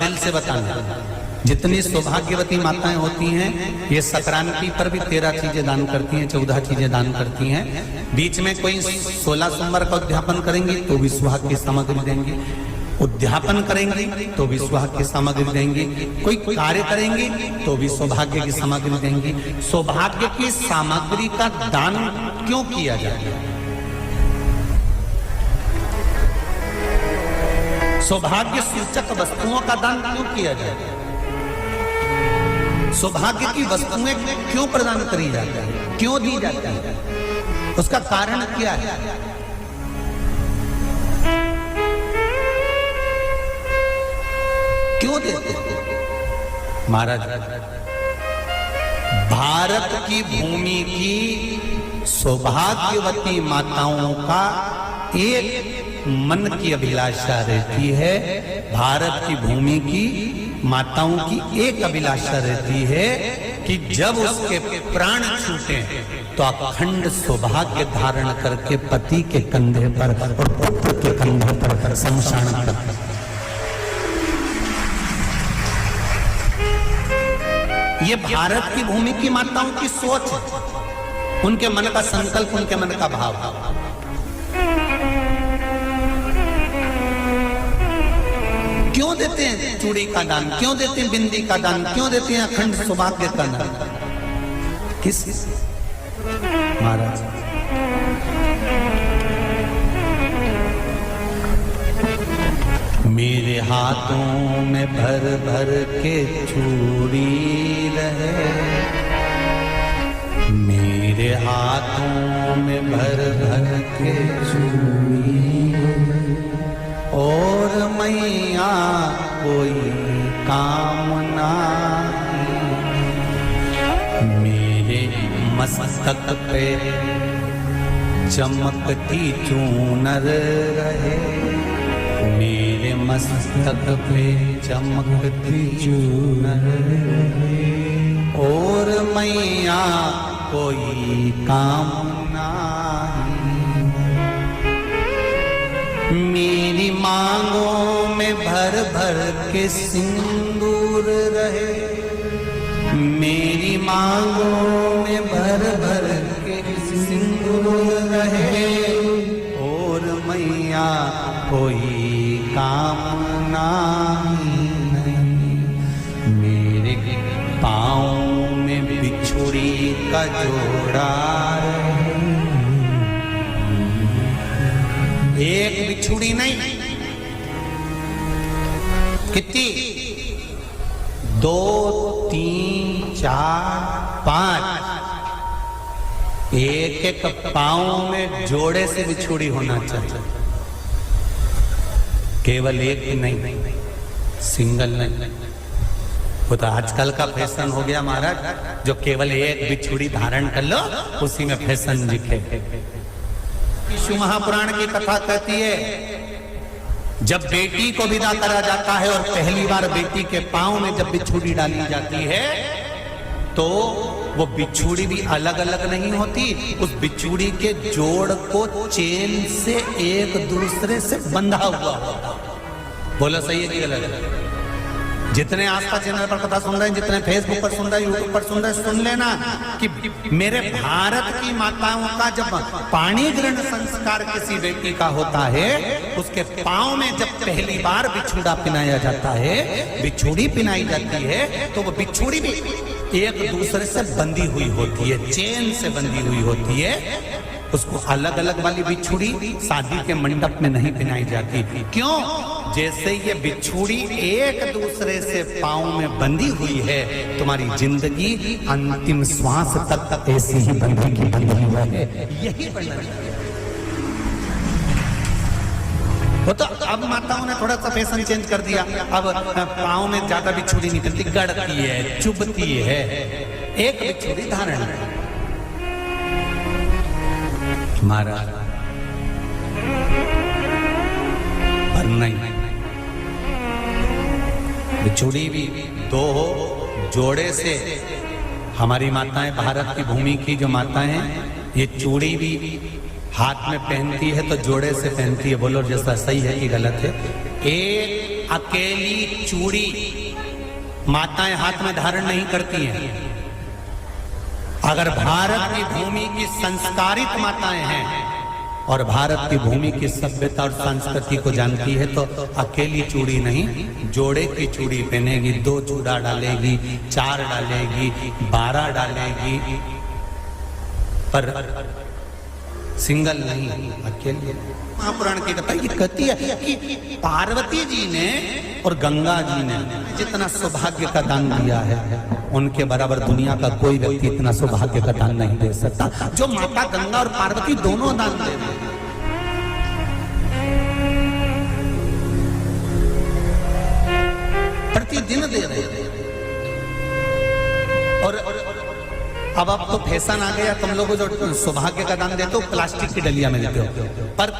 दिल से बताना। जितनी सौभाग्यवती माताएं होती हैं ये संक्रांति पर भी 13 चीजें दान करती हैं, 14 चीजें दान करती हैं। बीच में कोई 16 सोमवार का उद्यापन करेंगी तो भी सुहाग की सामग्री देंगी, उद्यापन करेंगी तो भी सुहाग की सामग्री देंगी, कोई कार्य करेंगी तो भी सौभाग्य की सामग्री देंगी। सौभाग्य की सामग्री का दान क्यों किया जाता है? सौभाग्य सूचक वस्तुओं का दान क्यों किया जाता है? सौभाग्य की वस्तुएं क्यों प्रदान करी जाती है, क्यों दी जाती है? उसका कारण क्या है? क्यों देते हैं? महाराज, भारत की भूमि की सौभाग्यवती माताओं का एक मन की अभिलाषा रहती है, भारत की भूमि की माताओं की एक अभिलाषा रहती है कि जब उसके प्राण छूटे तो अखंड सौभाग्य धारण करके पति के कंधे पर और पुत्र के कंधे पर शमशान करते। ये भारत की भूमि की माताओं की सोच है, उनके मन का संकल्प, उनके मन का भाव। क्यों देते हैं चूड़ी का दान, क्यों देते हैं बिंदी का दान, क्यों देते हैं अखंड सौभाग्य का दान? किस महाराज? मेरे हाथों में भर भर के चूड़ी रहे, मेरे हाथों में भर भर के चूड़ी, और मैया कोई काम नहीं, मेरे मस्तक पे चमकती चूनर रहे, मेरे मस्तक पे चमकती चूनर रहे, और मैया कोई काम नहीं, मेरी मांगों में भर भर के सिंदूर रहे, मेरी मांगों में भर भर के सिंदूर रहे, और मैया कोई कामना नहीं, मेरे पाँव में बिछुड़ी का जोड़ा रहे, एक बिछुड़ी नहीं, कितनी? 2, 3, 4, 5, एक एक पाँव में जोड़े से बिछुड़ी होना चाहिए, केवल एक नहीं, सिंगल नहीं। वो तो आजकल का फैशन हो गया महाराज, जो केवल एक बिछुड़ी धारण कर लो उसी में फैशन दिखे। शिव महापुराण की कथा कहती है जब बेटी को विदा करा जाता है और पहली बार बेटी के पांव में जब बिछुड़ी डाली जाती है तो वो बिछुड़ी भी अलग अलग नहीं होती, उस बिछुड़ी के जोड़ को चेन से एक दूसरे से बंधा हुआ होता। बोलो सही है कि गलत? जितने आस्था चैनल पर कथा सुन रहे हैं, जितने फेसबुक पर सुन रहे हैं, यूट्यूब पर सुन रहे हैं, सुन लेना कि मेरे भारत की माताओं का जब पाणी ग्रहण संस्कार किसी बेटी का होता है, उसके पांव में जब पहली बार बिछुड़ा पिनाया जाता है, बिछुड़ी पिनाई जाती है, तो वो बिछुड़ी भी एक दूसरे से बंधी हुई होती है, चेन से बंधी हुई होती है। उसको अलग अलग वाली बिछुड़ी शादी के मंडप में नहीं पिनाई जाती। क्यों? जैसे ये बिछुड़ी एक दूसरे से पांव में बंधी हुई है, तुम्हारी जिंदगी अंतिम श्वास तक ऐसी ही बंधी है, यही वो तो अब माताओं ने थोड़ा सा फैशन चेंज कर दिया, अब पांव में ज्यादा बिछुड़ी निकलती, गड़ती है, चुभती है, एक बिछुड़ी धारण है। महाराज पर नहीं, बिछुड़ी भी दो हो, जोड़े से। हमारी माताएं, भारत की भूमि की जो माताएं हैं, ये चूड़ी भी हाथ में पहनती है तो जोड़े से पहनती है। बोलो जैसा सही है कि गलत है? एक अकेली चूड़ी माताएं हाथ में धारण नहीं करती हैं। अगर भारत की भूमि की संस्कारित माताएं हैं और भारत की भूमि की सभ्यता और संस्कृति को जानती है तो अकेली चूड़ी नहीं, जोड़े की चूड़ी पहनेगी, 2 चूड़ा डालेगी, 4 डालेगी, 12 डालेगी, पर सिंगल नहीं, अकेले। महापुराण की कथा ये कहती है कि पार्वती जी ने और गंगा जी ने जितना सौभाग्य का दान दिया है, उनके बराबर दुनिया का कोई व्यक्ति इतना सौभाग्य का दान नहीं दे सकता जो माता गंगा और पार्वती दोनों दान दे रहे हैं। प्रतिदिन दे रहे हैं। और अब तो फैशन आ गया, तुम लोगों जो सौभाग्य का दान देते हो प्लास्टिक की डलिया में देते हो, पर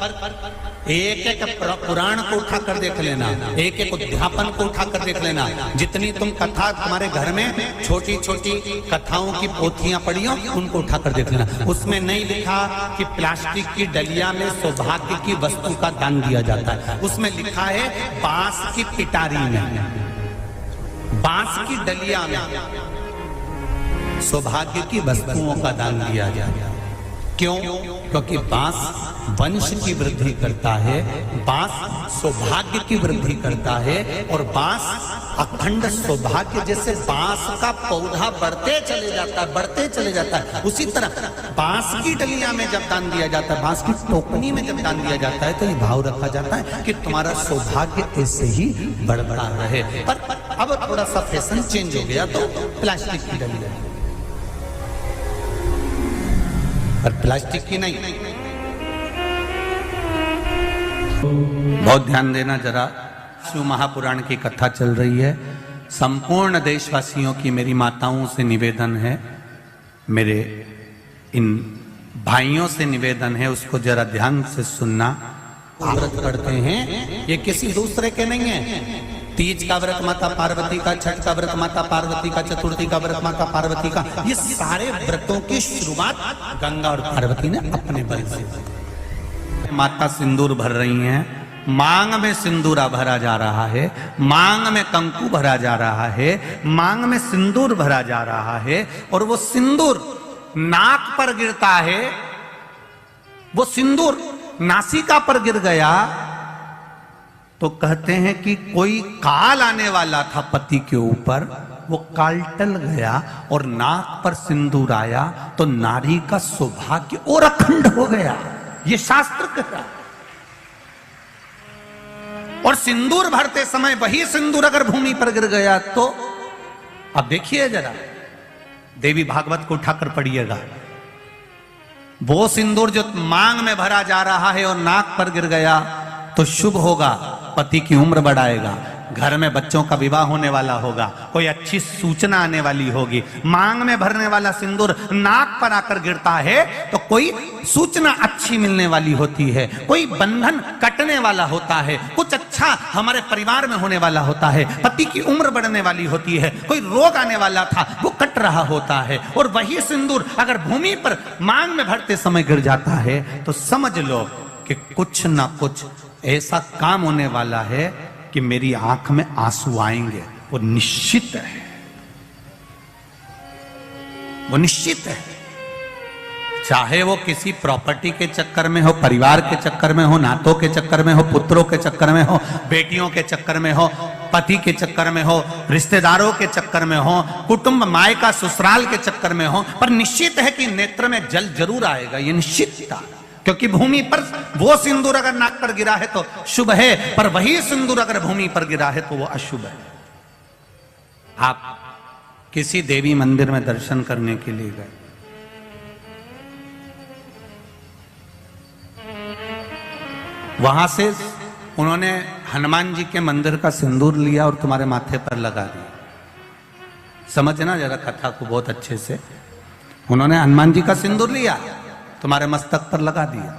एक एक पुराण को उठा कर देख लेना, एक एक उद्यापन को उठा कर देख लेना, जितनी तुम कथा तुम्हारे घर में छोटी छोटी कथाओं की पोथियां पड़ी हो उनको उठा कर देख लेना, उसमें नहीं लिखा कि प्लास्टिक की डलिया में सौभाग्य की वस्तु का दान दिया जाता है। उसमें लिखा है बांस की पिटारी में, बांस की डलिया में सौभाग्य की वस्तुओं का दान दिया जाए। क्यों? क्योंकि बांस वंश की वृद्धि करता है, बांस सौभाग्य की वृद्धि करता है, और बांस अखंड सौभाग्य, जैसे बांस का पौधा बढ़ते चले जाता है, बढ़ते चले जाता है, उसी तरह बांस की डलिया में जब दान दिया जाता है, बांस की टोकनी में जब दान दिया जाता है, तो ये भाव रखा जाता है कि तुम्हारा सौभाग्य ऐसे ही बढ़ता रहे। पर अब थोड़ा सा फैशन चेंज हो गया तो प्लास्टिक की डलिया, पर प्लास्टिक की नहीं। बहुत ध्यान देना जरा, शिव महापुराण की कथा चल रही है। संपूर्ण देशवासियों की मेरी माताओं से निवेदन है, मेरे इन भाइयों से निवेदन है, उसको जरा ध्यान से सुनना। व्रत करते हैं ये किसी दूसरे के नहीं है। तीज का व्रत माता पार्वती का, छठ का व्रत माता पार्वती का, चतुर्थी का व्रत माता पार्वती का, ये सारे व्रतों की शुरुआत गंगा और पार्वती ने अपने बल से। माता सिंदूर भर रही हैं, मांग में सिंदूरा भरा जा रहा है, मांग में कंकु भरा जा रहा है, मांग में सिंदूर भरा जा रहा है, और वो सिंदूर नाक पर गिरता है, वो सिंदूर नासिका पर गिर गया तो कहते हैं कि कोई काल आने वाला था पति के ऊपर, वो काल टल गया और नाक पर सिंदूर आया तो नारी का सौभाग्य और अखंड हो गया, ये शास्त्र कहता। और सिंदूर भरते समय वही सिंदूर अगर भूमि पर गिर गया तो, अब देखिए जरा, देवी भागवत को उठाकर पढ़िएगा, वो सिंदूर जो मांग में भरा जा रहा है और नाक पर गिर गया तो शुभ होगा, पति की उम्र बढ़ाएगा, घर में बच्चों का विवाह होने वाला होगा, कोई अच्छी सूचना आने वाली होगी। मांग में भरने वाला सिंदूर नाक पर आकर गिरता है तो कोई सूचना अच्छी मिलने वाली होती है, कोई बंधन कटने वाला होता है, कुछ अच्छा हमारे परिवार में होने वाला होता है, पति की उम्र बढ़ने वाली होती है, कोई रोग आने वाला था वो कट रहा होता है। और वही सिंदूर अगर भूमि पर मांग में भरते समय गिर जाता है तो समझ लो कि कुछ ना कुछ ऐसा काम होने वाला है कि मेरी आंख में आंसू आएंगे, वो निश्चित है, वो निश्चित है। चाहे वो किसी प्रॉपर्टी के चक्कर में हो, परिवार के चक्कर में हो, नातों के चक्कर में हो, पुत्रों के चक्कर में हो, बेटियों के चक्कर में हो, पति के चक्कर में हो, रिश्तेदारों के चक्कर में हो, कुटुंब मायका ससुराल के चक्कर में हो, पर निश्चित है कि नेत्र में जल जरूर आएगा, ये निश्चित था। क्योंकि भूमि पर वो सिंदूर अगर नाक पर गिरा है तो शुभ है, पर वही सिंदूर अगर भूमि पर गिरा है तो वो अशुभ है। आप किसी देवी मंदिर में दर्शन करने के लिए गए, वहां से उन्होंने हनुमान जी के मंदिर का सिंदूर लिया और तुम्हारे माथे पर लगा दिया। समझना जरा कथा को बहुत अच्छे से। उन्होंने हनुमान जी का सिंदूर लिया, तुम्हारे मस्तक पर लगा दिया।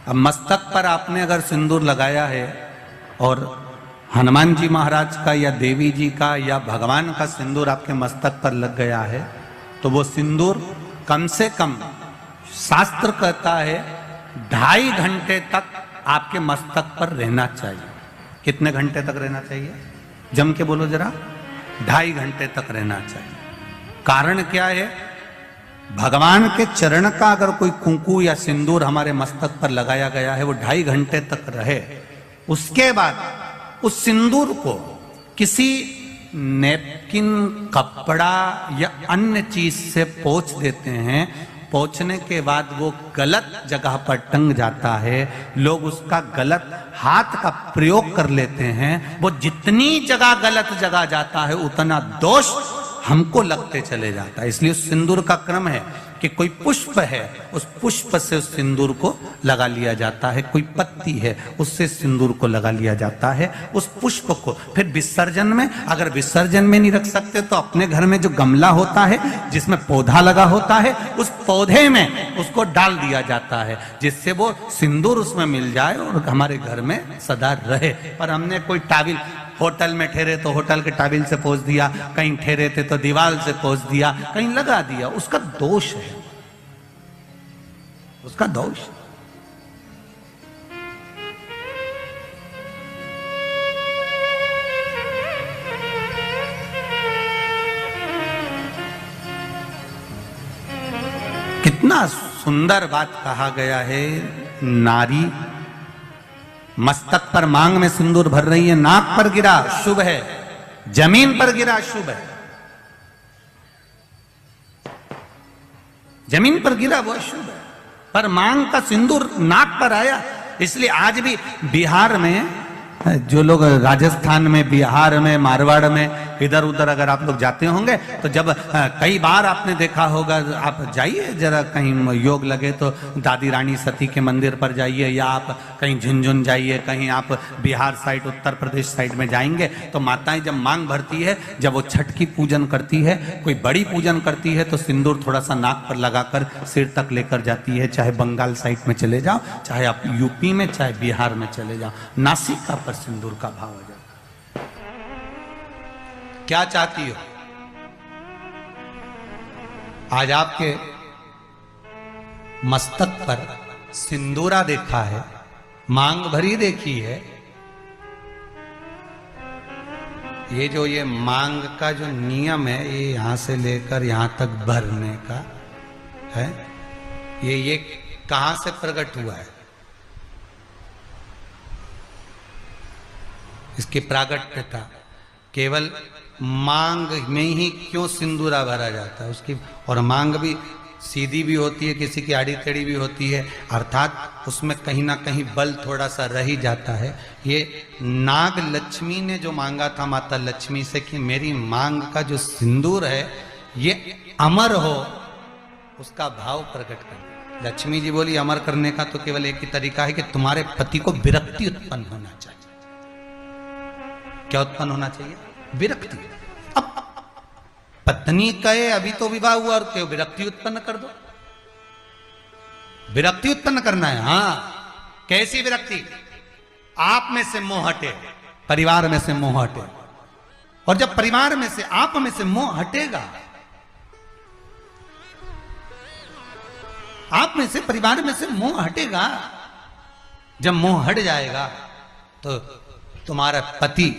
अब मस्तक पर आपने अगर सिंदूर लगाया है और हनुमान जी महाराज का या देवी जी का या भगवान का सिंदूर आपके मस्तक पर लग गया है तो वो सिंदूर कम से कम शास्त्र कहता है 2.5 घंटे तक आपके मस्तक पर रहना चाहिए। कितने घंटे तक रहना चाहिए? जम के बोलो जरा। 2.5 घंटे तक रहना चाहिए। कारण क्या है? भगवान के चरण का अगर कोई कुंकू या सिंदूर हमारे मस्तक पर लगाया गया है, वो 2.5 घंटे तक रहे, उसके बाद उस सिंदूर को किसी नैपकिन, कपड़ा या अन्य चीज से पोंछ देते हैं। पोंछने के बाद वो गलत जगह पर टंग जाता है, लोग उसका गलत हाथ का प्रयोग कर लेते हैं। वो जितनी जगह गलत जगह जाता है उतना दोष हमको लगते चले जाता है। इसलिए उस सिंदूर का क्रम है कि कोई पुष्प है, उस पुष्प से उस सिंदूर को लगा लिया जाता है, कोई पत्ती है उससे सिंदूर को लगा लिया जाता है, उस पुष्प को फिर विसर्जन में, अगर विसर्जन में नहीं रख सकते तो अपने घर में जो गमला होता है जिसमें पौधा लगा होता है, उस पौधे में उसको डाल दिया जाता है, जिससे वो सिंदूर उसमें मिल जाए और हमारे घर में सदा रहे। पर हमने कोई टाविल, होटल में ठहरे तो होटल के टाविल से पोंछ दिया, कहीं ठहरे थे तो दीवार से पोंछ दिया, कहीं लगा दिया, उसका दोष है, उसका दोष। कितना सुंदर बात कहा गया है। नारी मस्तक पर मांग में सिंदूर भर रही है, नाक पर गिरा शुभ है, जमीन पर गिरा शुभ है, जमीन पर गिरा वो शुभ है, पर मांग का सिंदूर नाक पर आया। इसलिए आज भी बिहार में, जो लोग राजस्थान में, बिहार में, मारवाड़ में इधर उधर अगर आप लोग जाते होंगे तो जब कई बार आपने देखा होगा, आप जाइए जरा कहीं योग लगे तो दादी रानी सती के मंदिर पर जाइए, या आप कहीं झुंझुन जाइए, कहीं आप बिहार साइड, उत्तर प्रदेश साइड में जाएंगे तो माताएं जब मांग भरती है, जब वो छठ की पूजन करती है, कोई बड़ी पूजन करती है, तो सिंदूर थोड़ा सा नाक पर लगाकर सिर तक लेकर जाती है। चाहे बंगाल साइड में चले जाओ, चाहे आप यूपी में, चाहे बिहार में चले जाओ, नासिका पर सिंदूर का भाव हो जाता। क्या चाहती हो? आज आपके मस्तक पर सिंदूरा देखा है, मांग भरी देखी है। ये मांग का जो नियम है, ये यहां से लेकर यहां तक भरने का है, ये कहां से प्रकट हुआ है? इसकी प्रागट्यता केवल मांग में ही क्यों सिंदूरा भरा जाता है उसकी, और मांग भी सीधी भी होती है, किसी की आड़ी टेढ़ी भी होती है, अर्थात उसमें कहीं ना कहीं बल थोड़ा सा रह ही जाता है। ये नाग लक्ष्मी ने जो मांगा था माता लक्ष्मी से कि मेरी मांग का जो सिंदूर है ये अमर हो, उसका भाव प्रकट कर। लक्ष्मी जी बोली अमर करने का तो केवल एक ही तरीका है कि तुम्हारे पति को विरक्ति उत्पन्न होना चाहिए। क्या उत्पन्न होना चाहिए? विरक्ति। अब पत्नी कहे अभी तो विवाह हुआ और क्यों विरक्ति उत्पन्न कर दो? विरक्ति उत्पन्न करना है। हाँ, कैसी विरक्ति? आप में से मोह हटे, परिवार में से मोह हटे, और जब परिवार में से, आप में से मोह हटेगा, आप में से, परिवार में से मोह हटेगा, जब मोह हट जाएगा तो तुम्हारा पति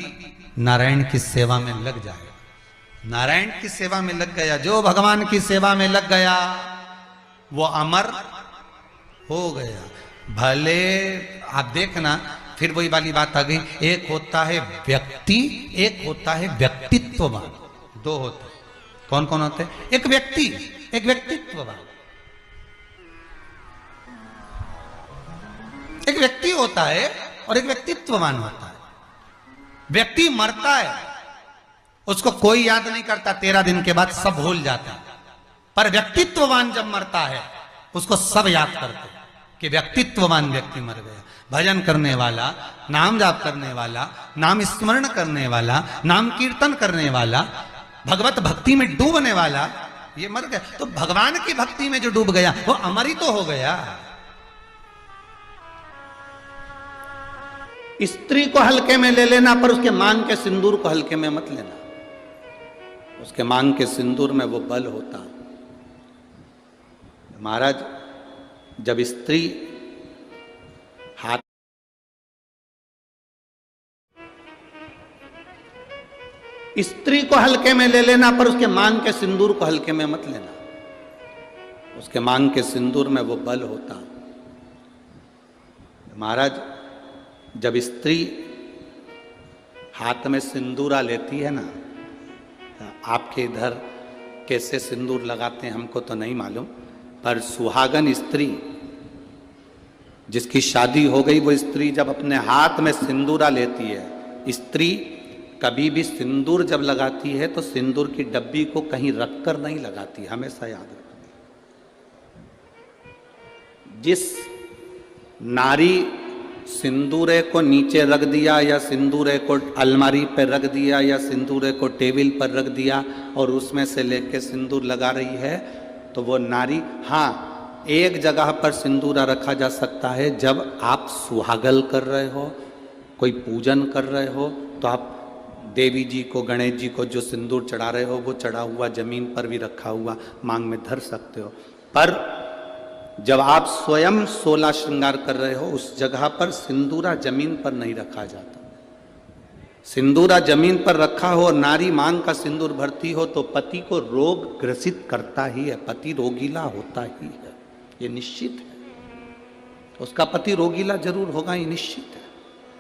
नारायण की सेवा में लग जाएगा। नारायण की सेवा में लग गया, जो भगवान की सेवा में लग गया वो अमर हो गया। भले आप देखना, फिर वही वाली बात आ गई, एक होता है व्यक्ति, एक होता है व्यक्तित्ववान। दो होते, कौन कौन होते? एक व्यक्ति, एक व्यक्तित्ववान। एक व्यक्ति होता है और एक व्यक्तित्ववान होता है। व्यक्ति मरता है, उसको कोई याद नहीं करता, 13 दिन के बाद सब भूल जाता है। पर व्यक्तित्ववान जब मरता है उसको सब याद करते हैं कि व्यक्तित्ववान व्यक्ति मर गया। भजन करने वाला, नाम जाप करने वाला, नाम स्मरण करने वाला, नाम कीर्तन करने वाला, भगवत भक्ति में डूबने वाला, ये मर गया। तो भगवान की भक्ति में जो डूब गया वो अमर ही तो हो गया। स्त्री को हल्के में ले लेना, पर उसके मांग के सिंदूर को हल्के में मत लेना। उसके मांग के सिंदूर में वो बल होता। महाराज, जब स्त्री हाथ स्त्री को हल्के में ले लेना, पर उसके मांग के सिंदूर को हल्के में मत लेना। उसके मांग के सिंदूर में वो बल होता। महाराज, जब स्त्री हाथ में सिंदूरा लेती है ना, आपके इधर कैसे सिंदूर लगाते हैं हमको तो नहीं मालूम, पर सुहागन स्त्री जिसकी शादी हो गई, वो स्त्री जब अपने हाथ में सिंदूरा लेती है, स्त्री कभी भी सिंदूर जब लगाती है तो सिंदूर की डब्बी को कहीं रखकर नहीं लगाती, हमेशा याद रखना। जिस नारी सिंदूरे को नीचे रख दिया या सिंदूरे को अलमारी पर रख दिया या सिंदूरे को टेबल पर रख दिया और उसमें से लेके सिंदूर लगा रही है, तो वो नारी, हाँ, एक जगह पर सिंदूरा रखा जा सकता है, जब आप सुहागल कर रहे हो, कोई पूजन कर रहे हो, तो आप देवी जी को, गणेश जी को जो सिंदूर चढ़ा रहे हो वो चढ़ा हुआ जमीन पर भी रखा हुआ मांग में धर सकते हो। पर जब आप स्वयं 16 श्रृंगार कर रहे हो, उस जगह पर सिंदूरा जमीन पर नहीं रखा जाता। सिंदूरा जमीन पर रखा हो और नारी मांग का सिंदूर भरती हो तो पति को रोग ग्रसित करता ही है, पति रोगीला होता ही है, ये निश्चित है। उसका पति रोगीला जरूर होगा, ये निश्चित है।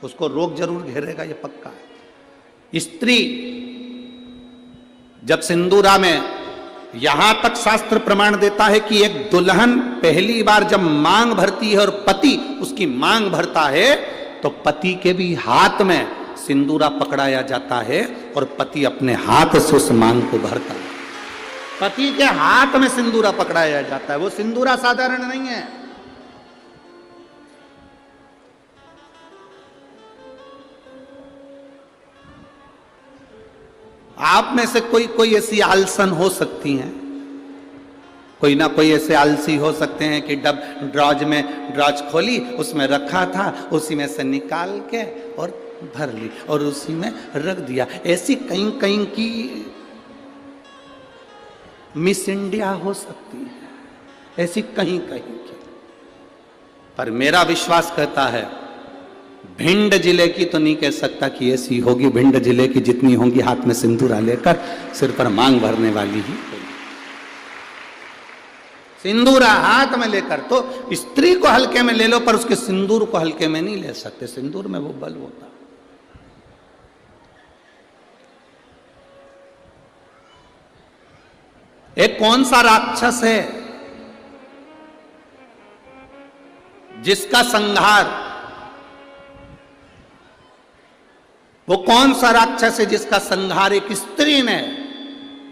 उसको रोग जरूर घेरेगा, ये पक्का है। स्त्री जब सिंदूरा में, यहां तक शास्त्र प्रमाण देता है कि एक दुल्हन पहली बार जब मांग भरती है और पति उसकी मांग भरता है, तो पति के भी हाथ में सिंदूरा पकड़ाया जाता है और पति अपने हाथ से उस मांग को भरता है। पति के हाथ में सिंदूरा पकड़ाया जाता है। वो सिंदूरा साधारण नहीं है। आप में से कोई ऐसी आलसन हो सकती हैं, कोई ना कोई ऐसे आलसी हो सकते हैं कि ड्रॉज खोली, उसमें रखा था, उसी में से निकाल के और भर ली और उसी में रख दिया। ऐसी कहीं कहीं की मिस इंडिया हो सकती है, ऐसी कहीं कहीं की। पर मेरा विश्वास कहता है, भिंड जिले की तो नहीं कह सकता कि ऐसी होगी। भिंड जिले की जितनी होंगी हाथ में सिंदूरा लेकर सिर पर मांग भरने वाली ही होगी। सिंदूरा हाथ में लेकर, तो स्त्री को हल्के में ले लो पर उसके सिंदूर को हल्के में नहीं ले सकते। सिंदूर में वो बल होता। एक कौन सा राक्षस है जिसका संहार, वो कौन सा राक्षस है जिसका संहार एक स्त्री ने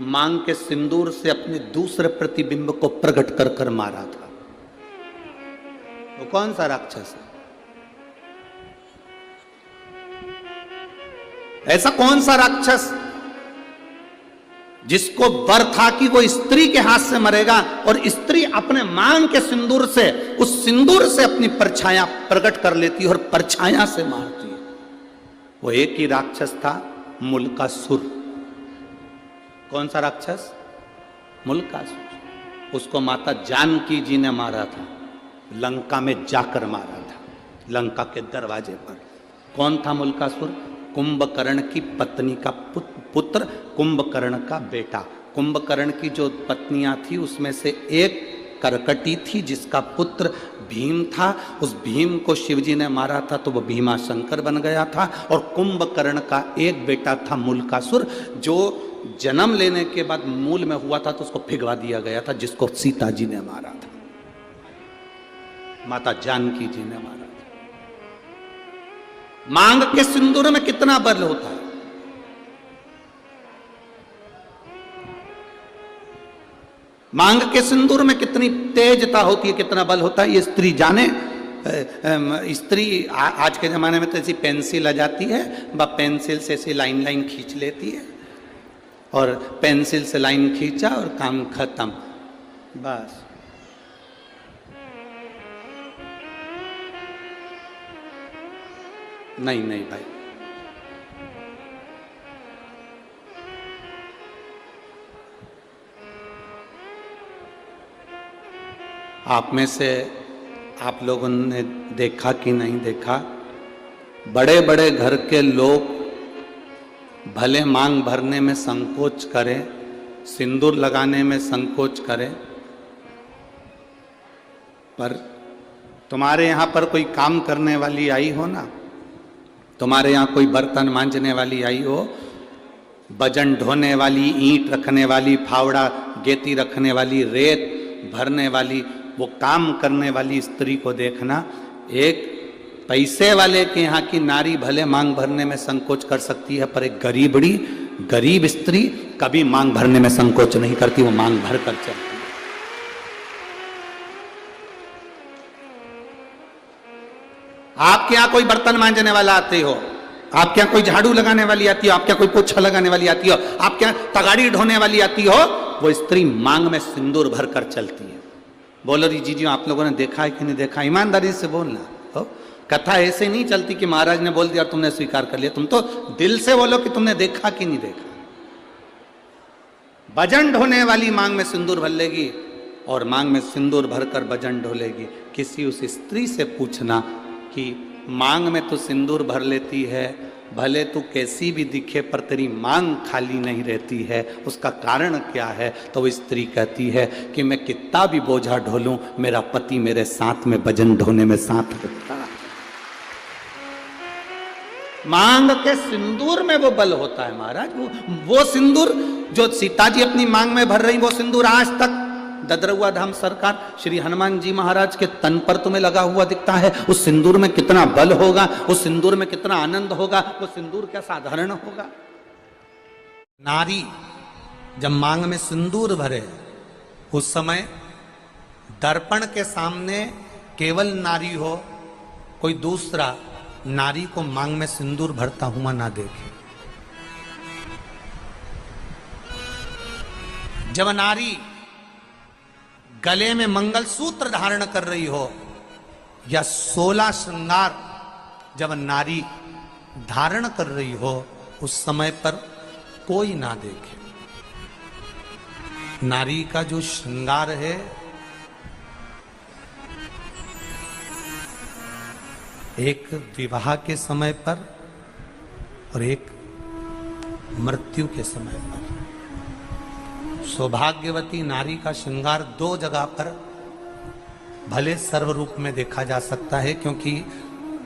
मांग के सिंदूर से अपने दूसरे प्रतिबिंब को प्रकट कर कर मारा था? वो कौन सा राक्षस है? ऐसा कौन सा राक्षस जिसको वर था कि वो स्त्री के हाथ से मरेगा और स्त्री अपने मांग के सिंदूर से, उस सिंदूर से अपनी परछाया प्रकट कर लेती है और परछाया से मारती है? वो एक ही राक्षस था, मुल्कासुर। कौन सा राक्षस? मुल्कासुर। उसको माता जानकी जी ने मारा था, लंका में जाकर मारा था, लंका के दरवाजे पर। कौन था मुल्कासुर? कुंभकर्ण की पत्नी का पुत्र, कुंभकर्ण का बेटा। कुंभकर्ण की जो पत्नियां थी उसमें से एक करकटी थी जिसका पुत्र भीम था। उस भीम को शिवजी ने मारा था तो वो भीमा शंकर बन गया था। और कुंभकर्ण का एक बेटा था मुल्कासुर, जो जन्म लेने के बाद मूल में हुआ था तो उसको भिगवा दिया गया था, जिसको सीता जी ने मारा था, माता जानकी जी ने मारा था। मांग के सिंदूर में कितना बल होता है। मांग के सिंदूर में कितनी तेजता होती है, कितना बल होता है, ये स्त्री जाने। स्त्री आज के जमाने में तो ऐसी पेंसिल आ जाती है, वह पेंसिल से ऐसी लाइन लाइन खींच लेती है और पेंसिल से लाइन खींचा और काम खत्म, बस। नहीं नहीं भाई, आप में से आप लोगों ने देखा कि नहीं देखा, बड़े बड़े घर के लोग भले मांग भरने में संकोच करे, सिंदूर लगाने में संकोच करे, पर तुम्हारे यहां पर कोई काम करने वाली आई हो ना, तुम्हारे यहां कोई बर्तन मांजने वाली आई हो, वजन ढोने वाली, ईंट रखने वाली, फावड़ा गेती रखने वाली, रेत भरने वाली, वो काम करने वाली स्त्री को देखना। एक पैसे वाले के यहाँ की नारी भले मांग भरने में संकोच कर सकती है, पर एक गरीब स्त्री कभी मांग भरने में संकोच नहीं करती, वो मांग भर कर चलती है। आपके यहां कोई बर्तन मांजने वाला आते हो, आपके यहाँ कोई झाड़ू लगाने वाली आती हो, आपके यहाँ कोई पोछा लगाने वाली आती हो, आपके यहाँ तगाड़ी ढोने वाली आती हो, वो स्त्री मांग में सिंदूर भर कर चलती है। बोलो री जीजी, आप लोगों ने देखा है कि नहीं देखा? ईमानदारी से बोलना हो। कथा ऐसे नहीं चलती कि महाराज ने बोल दिया और तुमने स्वीकार कर लिया। तुम तो दिल से बोलो कि तुमने देखा कि नहीं देखा। वजन ढोने वाली मांग में सिंदूर भर लेगी और मांग में सिंदूर भरकर वजन ढोलेगी। किसी उस स्त्री से पूछना कि मांग में तो सिंदूर भर लेती है, भले तू कैसी भी दिखे पर तेरी मांग खाली नहीं रहती है, उसका कारण क्या है? तो वो स्त्री कहती है कि मैं कितना भी बोझा ढोलूं, मेरा पति मेरे साथ में वजन ढोने में साथ रहता है। मांग के सिंदूर में वो बल होता है महाराज। वो सिंदूर जो सीता जी अपनी मांग में भर रही, वो सिंदूर आज तक ददरुआ धाम सरकार श्री हनुमान जी महाराज के तन पर तुम्हें लगा हुआ दिखता है। उस सिंदूर में कितना बल होगा, उस सिंदूर में कितना आनंद होगा, वो सिंदूर क्या साधारण होगा? नारी जब मांग में सिंदूर भरे, उस समय दर्पण के सामने केवल नारी हो, कोई दूसरा नारी को मांग में सिंदूर भरता हुआ ना देखे। जब नारी गले में मंगलसूत्र धारण कर रही हो या 16 श्रृंगार जब नारी धारण कर रही हो, उस समय पर कोई ना देखे। नारी का जो श्रृंगार है, एक विवाह के समय पर और एक मृत्यु के समय पर। सौभाग्यवती नारी का श्रृंगार 2 जगह पर भले सर्व रूप में देखा जा सकता है, क्योंकि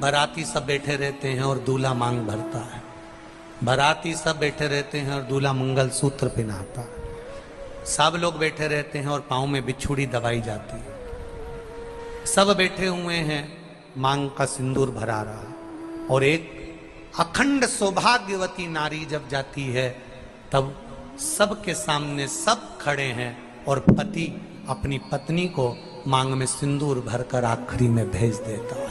बाराती सब बैठे रहते हैं और दूल्हा मांग भरता है, बाराती सब बैठे रहते हैं और दूल्हा मंगलसूत्र पहनाता है, सब लोग बैठे रहते हैं और पांव में बिछुड़ी दबाई जाती है, सब बैठे हुए हैं, मांग का सिंदूर भरा रहा। और एक अखंड सौभाग्यवती नारी जब जाती है, तब सबके सामने सब खड़े हैं और पति अपनी पत्नी को मांग में सिंदूर भरकर आखिरी में भेज देता है।